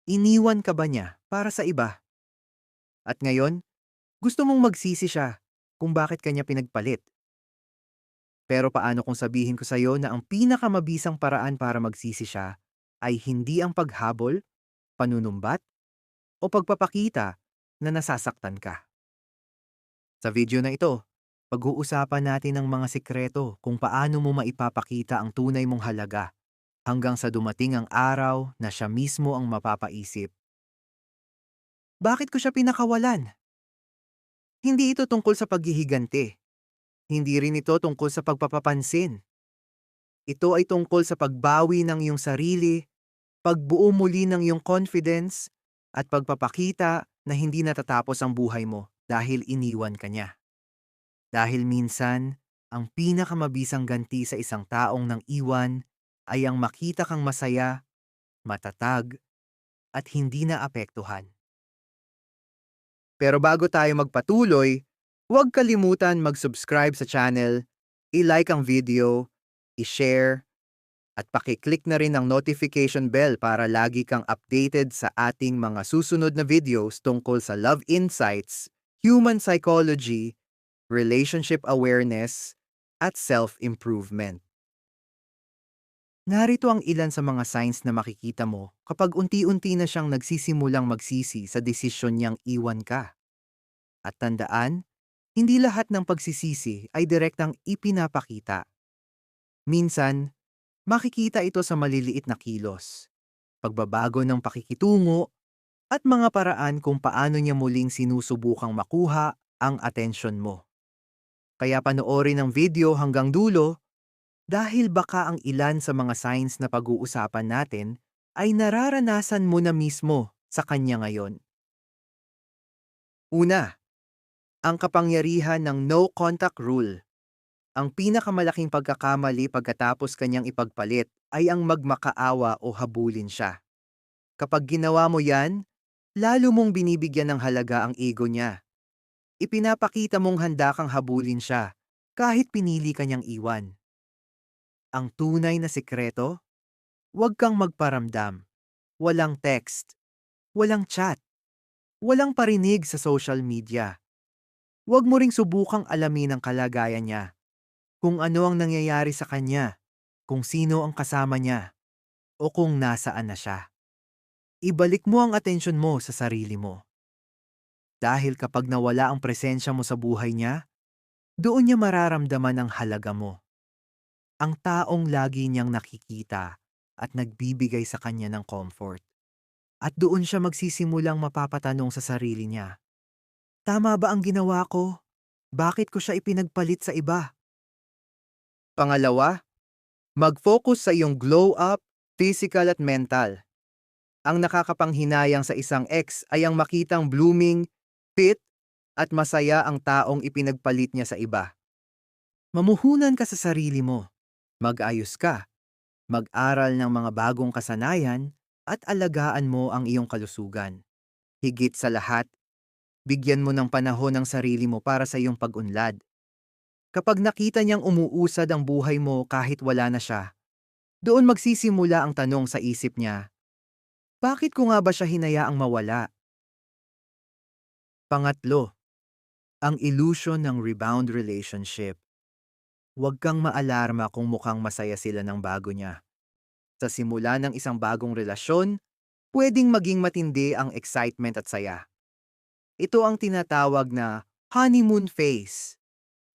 Iniwan ka ba niya para sa iba? At ngayon, gusto mong magsisi siya kung bakit kanya pinagpalit. Pero paano kung sabihin ko sa'yo na ang pinakamabisang paraan para magsisi siya ay hindi ang paghabol, panunumbat, o pagpapakita na nasasaktan ka? Sa video na ito, pag-uusapan natin ang mga sikreto kung paano mo maipapakita ang tunay mong halaga hanggang sa dumating ang araw na siya mismo ang mapapaisip. Bakit ko siya pinakawalan? Hindi ito tungkol sa paghihiganti. Hindi rin ito tungkol sa pagpapapansin. Ito ay tungkol sa pagbawi ng iyong sarili, pagbuo muli ng iyong confidence, at pagpapakita na hindi natatapos ang buhay mo dahil iniwan ka niya. Dahil minsan, ang pinakamabisang ganti sa isang taong nang iwan ay ang makita kang masaya, matatag, at hindi naapektuhan. Pero bago tayo magpatuloy, huwag kalimutan mag-subscribe sa channel, i-like ang video, i-share, at pakiclick na rin ang notification bell para lagi kang updated sa ating mga susunod na videos tungkol sa love insights, human psychology, relationship awareness, at self-improvement. Narito ang ilan sa mga signs na makikita mo kapag unti-unti na siyang nagsisimulang magsisi sa desisyon niyang iwan ka. At tandaan, hindi lahat ng pagsisisi ay direktang ipinapakita. Minsan, makikita ito sa maliliit na kilos, pagbabago ng pakikitungo, at mga paraan kung paano niya muling sinusubukang makuha ang atensyon mo. Kaya panoorin ang video hanggang dulo dahil baka ang ilan sa mga signs na pag-uusapan natin ay nararanasan mo na mismo sa kanya ngayon. Una, ang kapangyarihan ng no contact rule. Ang pinakamalaking pagkakamali pagkatapos kanyang ipagpalit ay ang magmakaawa o habulin siya. Kapag ginawa mo yan, lalo mong binibigyan ng halaga ang ego niya. Ipinapakita mong handa kang habulin siya kahit pinili kanyang iwan. Ang tunay na sikreto, huwag kang magparamdam. Walang text, walang chat, walang parinig sa social media. Huwag mo ring subukang alamin ang kalagayan niya, kung ano ang nangyayari sa kanya, kung sino ang kasama niya, o kung nasaan na siya. Ibalik mo ang atensyon mo sa sarili mo. Dahil kapag nawala ang presensya mo sa buhay niya, doon niya mararamdaman ang halaga mo. Ang taong lagi niyang nakikita at nagbibigay sa kanya ng comfort. At doon siya magsisimulang mapapatanong sa sarili niya, tama ba ang ginawa ko? Bakit ko siya ipinagpalit sa iba? Pangalawa, mag-focus sa iyong glow up, physical at mental. Ang nakakapanghinayang sa isang ex ay ang makitang blooming, fit, at masaya ang taong ipinagpalit niya sa iba. Mamuhunan ka sa sarili mo. Mag-ayos ka. Mag-aral ng mga bagong kasanayan at alagaan mo ang iyong kalusugan. Higit sa lahat, bigyan mo ng panahon ang sarili mo para sa iyong pag-unlad. Kapag nakita niyang umuusad ang buhay mo kahit wala na siya, doon magsisimula ang tanong sa isip niya, bakit ko nga ba siya hinayaang mawala? Pangatlo, ang illusion ng rebound relationship. Huwag kang maalarma kung mukhang masaya sila ng bago niya. Sa simula ng isang bagong relasyon, pwedeng maging matindi ang excitement at saya. Ito ang tinatawag na honeymoon phase.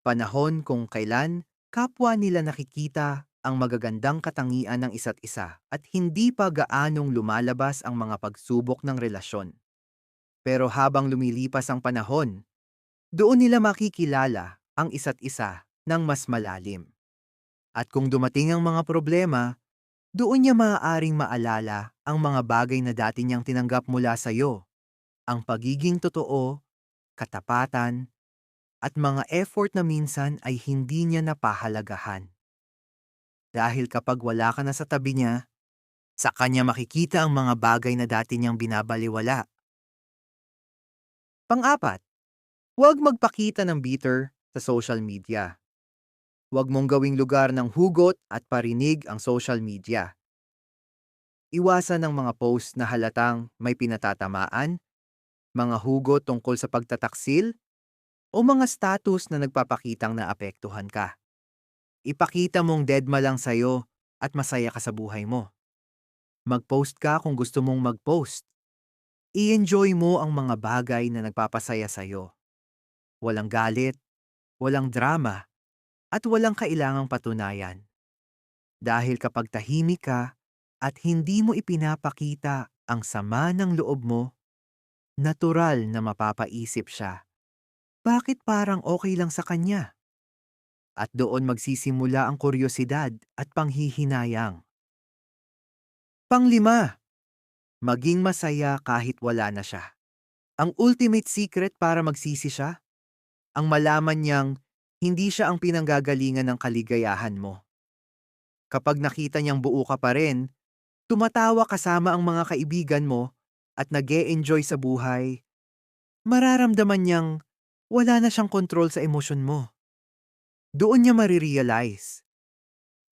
Panahon kung kailan kapwa nila nakikita ang magagandang katangian ng isa't isa at hindi pa gaanong lumalabas ang mga pagsubok ng relasyon. Pero habang lumilipas ang panahon, doon nila makikilala ang isa't isa ng mas malalim. At kung dumating ang mga problema, doon niya maaaring maalala ang mga bagay na dati niyang tinanggap mula sa iyo, ang pagiging totoo, katapatan, at mga effort na minsan ay hindi niya napahalagahan. Dahil kapag wala ka na sa tabi niya, sa kanya makikita ang mga bagay na dati niyang binabaliwala. Pang-apat, huwag magpakita ng bitter sa social media. Huwag mong gawing lugar ng hugot at parinig ang social media. Iwasan ng mga post na halatang may pinatatamaan, mga hugot tungkol sa pagtataksil, o mga status na nagpapakitang naapektuhan ka. Ipakita mong dedma lang sa'yo at masaya ka sa buhay mo. Mag-post ka kung gusto mong mag-post. I-enjoy mo ang mga bagay na nagpapasaya sa'yo. Walang galit, walang drama, at walang kailangang patunayan. Dahil kapag tahimik ka at hindi mo ipinapakita ang sama ng loob mo, natural na mapapaisip siya. Bakit parang okay lang sa kanya? At doon magsisimula ang kuryosidad at panghihinayang. Panglima, maging masaya kahit wala na siya. Ang ultimate secret para magsisi siya, ang malaman niyang hindi siya ang pinanggagalingan ng kaligayahan mo. Kapag nakita niyang buo ka pa rin, tumatawa kasama ang mga kaibigan mo at nag-e-enjoy sa buhay, mararamdaman niyang wala na siyang kontrol sa emosyon mo. Doon niya marirealize,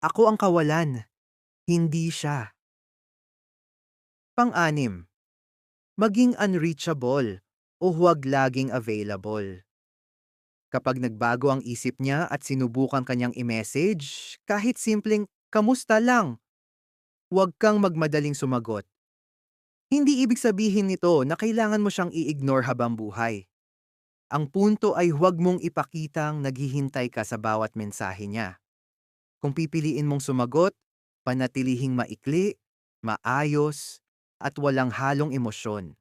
ako ang kawalan, hindi siya. Pang-anim, maging unreachable o huwag laging available. Kapag nagbago ang isip niya at sinubukan kanyang i-message, kahit simpleng kamusta lang, huwag kang magmadaling sumagot. Hindi ibig sabihin nito na kailangan mo siyang i-ignore habang buhay. Ang punto ay huwag mong ipakitang naghihintay ka sa bawat mensahe niya. Kung pipiliin mong sumagot, panatilihing maikli, maayos, at walang halong emosyon.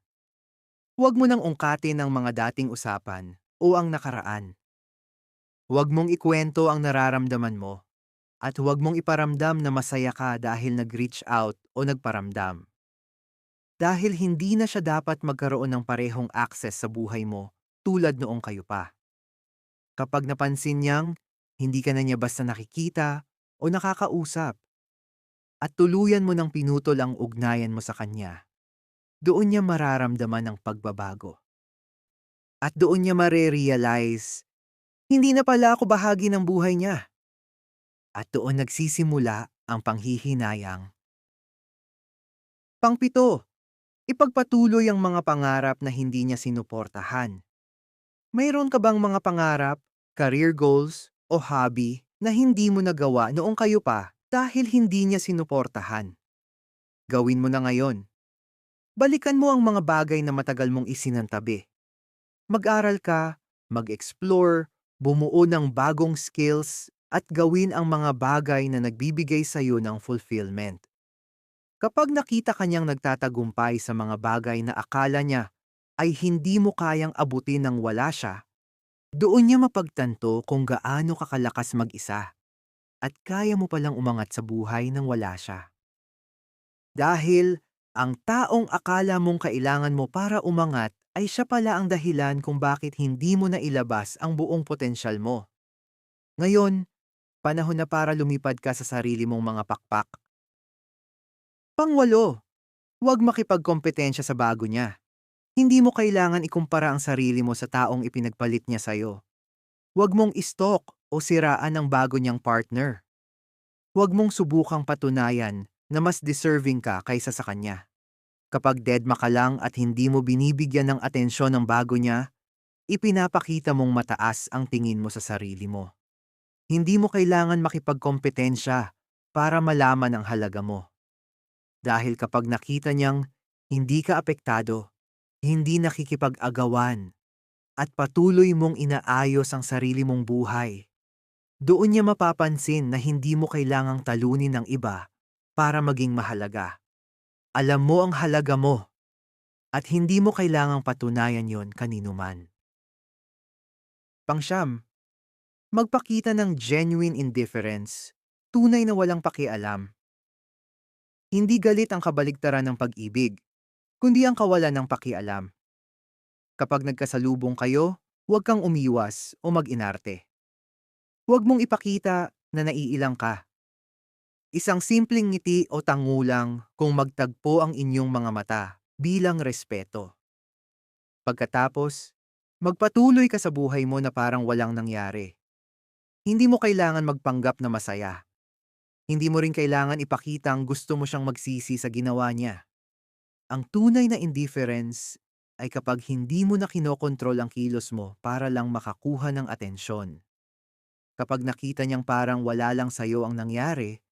Huwag mo nang ungkatin ang mga dating usapan o ang nakaraan. Huwag mong ikwento ang nararamdaman mo at huwag mong iparamdam na masaya ka dahil nag-reach out o nagparamdam. Dahil hindi na siya dapat magkaroon ng parehong access sa buhay mo tulad noong kayo pa. Kapag napansin niyang hindi ka na niya basta nakikita o nakakausap at tuluyan mo ng pinutol ang ugnayan mo sa kanya, doon niya mararamdaman ang pagbabago. At doon niya mare-realize, hindi na pala ako bahagi ng buhay niya. At doon nagsisimula ang panghihinayang. Pangpito, ipagpatuloy ang mga pangarap na hindi niya sinuportahan. Mayroon ka bang mga pangarap, career goals, o hobby na hindi mo nagawa noong kayo pa dahil hindi niya sinuportahan? Gawin mo na ngayon. Balikan mo ang mga bagay na matagal mong isinantabi. Mag-aral ka, mag-explore, bumuo ng bagong skills, at gawin ang mga bagay na nagbibigay sa iyo ng fulfillment. Kapag nakita kanyang nagtatagumpay sa mga bagay na akala niya ay hindi mo kayang abutin ng wala siya, doon niya mapagtanto kung gaano kakalakas mag-isa at kaya mo palang umangat sa buhay nang wala siya. Dahil ang taong akala mong kailangan mo para umangat ay siya pala ang dahilan kung bakit hindi mo nailabas ang buong potensyal mo. Ngayon, panahon na para lumipad ka sa sarili mong mga pakpak. Pangwalo, huwag makipagkompetensya sa bago niya. Hindi mo kailangan ikumpara ang sarili mo sa taong ipinagpalit niya sa'yo. Huwag mong istok o siraan ang bago niyang partner. Huwag mong subukang patunayan na mas deserving ka kaysa sa kanya. Kapag dedma ka lang at hindi mo binibigyan ng atensyon ng bago niya, ipinapakita mong mataas ang tingin mo sa sarili mo. Hindi mo kailangan makipagkompetensya para malaman ang halaga mo. Dahil kapag nakita niyang hindi ka apektado, hindi nakikipag-agawan, at patuloy mong inaayos ang sarili mong buhay, doon niya mapapansin na hindi mo kailangang talunin ng iba para maging mahalaga. Alam mo ang halaga mo at hindi mo kailangang patunayan yon kanino man. Pangsyam, magpakita ng genuine indifference, tunay na walang pakialam. Hindi galit ang kabaligtaran ng pag-ibig, kundi ang kawalan ng pakialam. Kapag nagkasalubong kayo, huwag kang umiwas o mag-inarte. Huwag mong ipakita na naiilang ka. Isang simpleng ngiti o tangulang kung magtagpo ang inyong mga mata bilang respeto. Pagkatapos, magpatuloy ka sa buhay mo na parang walang nangyari. Hindi mo kailangan magpanggap na masaya. Hindi mo rin kailangan ipakitang gusto mo siyang magsisi sa ginawa niya. Ang tunay na indifference ay kapag hindi mo na kinokontrol ang kilos mo para lang makakuha ng atensyon. Kapag nakita niyang parang wala lang sa'yo ang nangyari,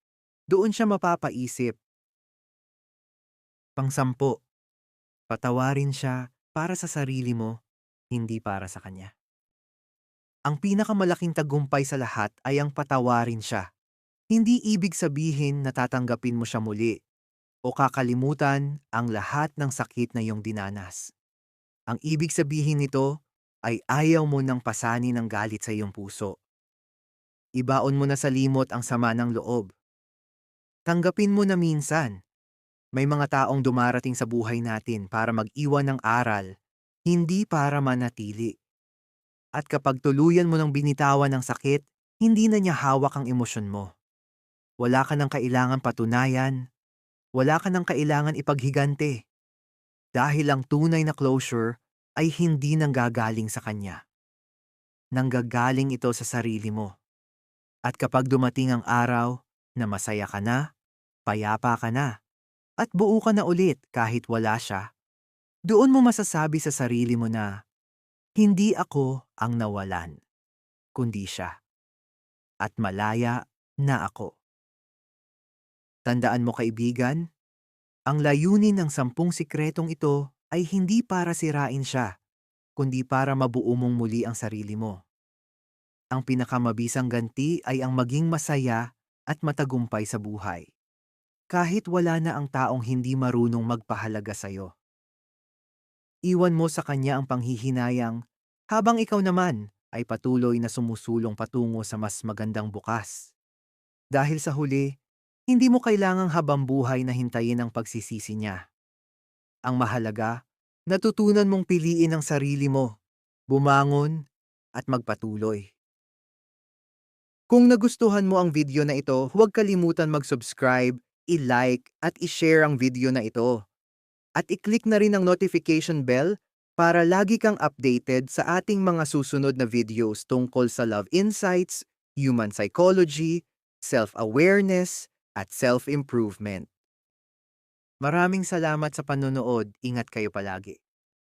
doon siya mapapaisip. Pangsampu, patawarin siya para sa sarili mo, hindi para sa kanya. Ang pinakamalaking tagumpay sa lahat ay ang patawarin siya. Hindi ibig sabihin na tatanggapin mo siya muli o kakalimutan ang lahat ng sakit na iyong dinanas. Ang ibig sabihin nito ay ayaw mo nang pasanin ng galit sa iyong puso. Ibaon mo na sa limot ang sama ng loob. Tanggapin mo na minsan, may mga taong dumarating sa buhay natin para mag-iwan ng aral, hindi para manatili. At kapag tuluyan mo ng binitawan ng sakit, hindi na niya hawak ang emosyon mo. Wala ka ng kailangan patunayan, wala ka ng kailangan ipaghigante. Dahil ang tunay na closure ay hindi nanggagaling sa kanya. Nanggagaling ito sa sarili mo. At kapag dumating ang araw na masaya ka na, payapa ka na, at buo ka na ulit kahit wala siya, doon mo masasabi sa sarili mo na, hindi ako ang nawalan, kundi siya. At malaya na ako. Tandaan mo kaibigan, ang layunin ng 10 sikretong ito ay hindi para sirain siya, kundi para mabuo mong muli ang sarili mo. Ang pinakamabisang ganti ay ang maging masaya at matagumpay sa buhay. Kahit wala na ang taong hindi marunong magpahalaga sa'yo. Iwan mo sa kanya ang panghihinayang habang ikaw naman ay patuloy na sumusulong patungo sa mas magandang bukas. Dahil sa huli, hindi mo kailangang habang buhay na hintayin ang pagsisisi niya. Ang mahalaga, natutunan mong piliin ang sarili mo, bumangon at magpatuloy. Kung nagustuhan mo ang video na ito, huwag kalimutan mag-subscribe, i-like at i-share ang video na ito. At i-click na rin ang notification bell para lagi kang updated sa ating mga susunod na videos tungkol sa love insights, human psychology, self-awareness, at self-improvement. Maraming salamat sa panonood. Ingat kayo palagi.